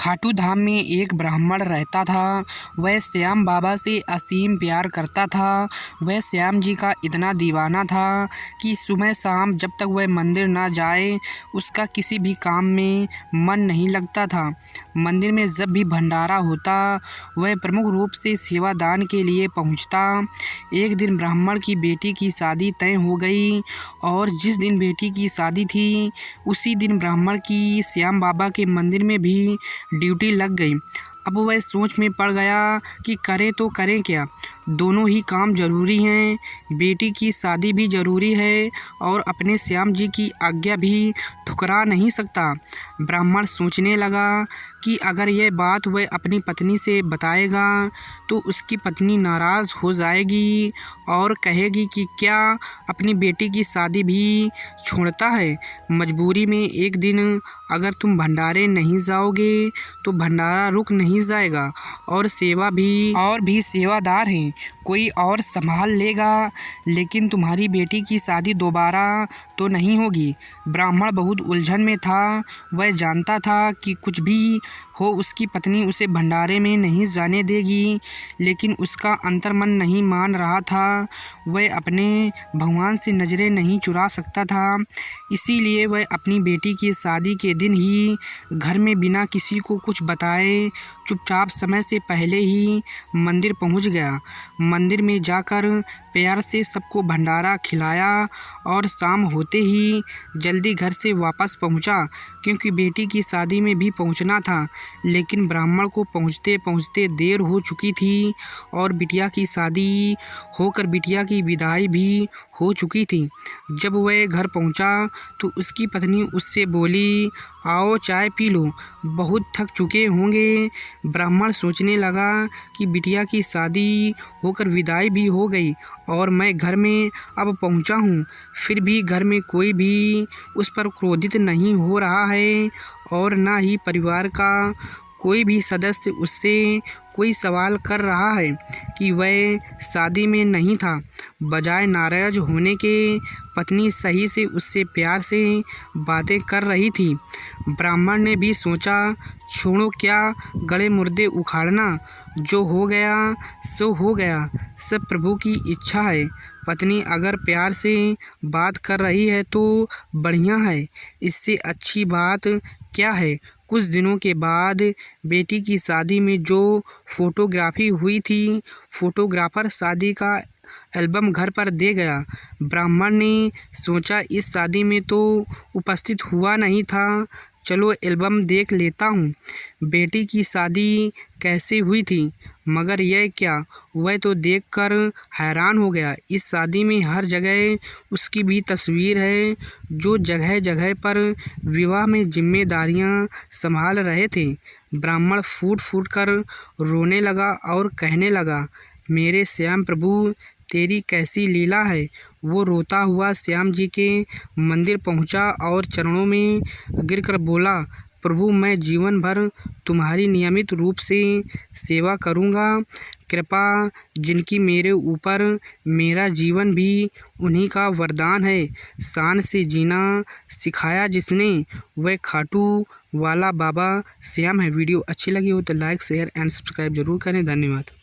खाटू धाम में एक ब्राह्मण रहता था। वह श्याम बाबा से असीम प्यार करता था। वह श्याम जी का इतना दीवाना था कि सुबह शाम जब तक वह मंदिर ना जाए उसका किसी भी काम में मन नहीं लगता था। मंदिर में जब भी भंडारा होता वह प्रमुख रूप से सेवादान के लिए पहुंचता। एक दिन ब्राह्मण की बेटी की शादी तय हो गई और जिस दिन बेटी की शादी थी उसी दिन ब्राह्मण की श्याम बाबा के मंदिर में भी ड्यूटी लग गई। अब वह सोच में पड़ गया कि करें तो करें क्या, दोनों ही काम ज़रूरी हैं। बेटी की शादी भी ज़रूरी है और अपने श्याम जी की आज्ञा भी ठुकरा नहीं सकता। ब्राह्मण सोचने लगा कि अगर यह बात वह अपनी पत्नी से बताएगा तो उसकी पत्नी नाराज़ हो जाएगी और कहेगी कि क्या अपनी बेटी की शादी भी छोड़ता है। मजबूरी में एक दिन अगर तुम भंडारे नहीं जाओगे तो भंडारा रुक नहीं जाएगा और भी सेवादार हैं, कोई और संभाल लेगा, लेकिन तुम्हारी बेटी की शादी दोबारा तो नहीं होगी। ब्राह्मण बहुत उलझन में था। वह जानता था कि कुछ भी हो उसकी पत्नी उसे भंडारे में नहीं जाने देगी, लेकिन उसका अंतर्मन नहीं मान रहा था। वह अपने भगवान से नज़रें नहीं चुरा सकता था। इसीलिए वह अपनी बेटी की शादी के दिन ही घर में बिना किसी को कुछ बताए चुपचाप समय से पहले ही मंदिर पहुंच गया। मंदिर में जाकर प्यार से सबको भंडारा खिलाया और शाम होते ही जल्दी घर से वापस पहुंचा, क्योंकि बेटी की शादी में भी पहुंचना था। लेकिन ब्राह्मण को पहुंचते पहुंचते देर हो चुकी थी और बिटिया की शादी होकर बिटिया की विदाई भी हो चुकी थी। जब वह घर पहुंचा तो उसकी पत्नी उससे बोली, आओ चाय पी लो, बहुत थक चुके होंगे। ब्राह्मण सोचने लगा कि बिटिया की शादी होकर विदाई भी हो गई और मैं घर में अब पहुंचा हूं, फिर भी घर में कोई भी उस पर क्रोधित नहीं हो रहा है और ना ही परिवार का कोई भी सदस्य उससे कोई सवाल कर रहा है कि वह शादी में नहीं था। बजाय नाराज होने के पत्नी सही से उससे प्यार से बातें कर रही थी। ब्राह्मण ने भी सोचा, छोड़ो क्या गड़े मुर्दे उखाड़ना, जो हो गया सो हो गया, सब प्रभु की इच्छा है। पत्नी अगर प्यार से बात कर रही है तो बढ़िया है, इससे अच्छी बात क्या है। कुछ दिनों के बाद बेटी की शादी में जो फोटोग्राफी हुई थी, फोटोग्राफर शादी का एल्बम घर पर दे गया। ब्राह्मण ने सोचा इस शादी में तो उपस्थित हुआ नहीं था, चलो एल्बम देख लेता हूँ बेटी की शादी कैसे हुई थी। मगर यह क्या, वह तो देखकर हैरान हो गया। इस शादी में हर जगह उसकी भी तस्वीर है, जो जगह जगह पर विवाह में जिम्मेदारियां संभाल रहे थे। ब्राह्मण फूट फूट कर रोने लगा और कहने लगा, मेरे श्याम प्रभु, तेरी कैसी लीला है। वो रोता हुआ श्याम जी के मंदिर पहुंचा और चरणों में गिरकर बोला, प्रभु मैं जीवन भर तुम्हारी नियमित रूप से सेवा करूंगा। कृपा जिनकी मेरे ऊपर, मेरा जीवन भी उन्हीं का वरदान है। शान से जीना सिखाया जिसने, वह खाटू वाला बाबा श्याम है। वीडियो अच्छी लगी हो तो लाइक शेयर एंड सब्सक्राइब जरूर करें। धन्यवाद।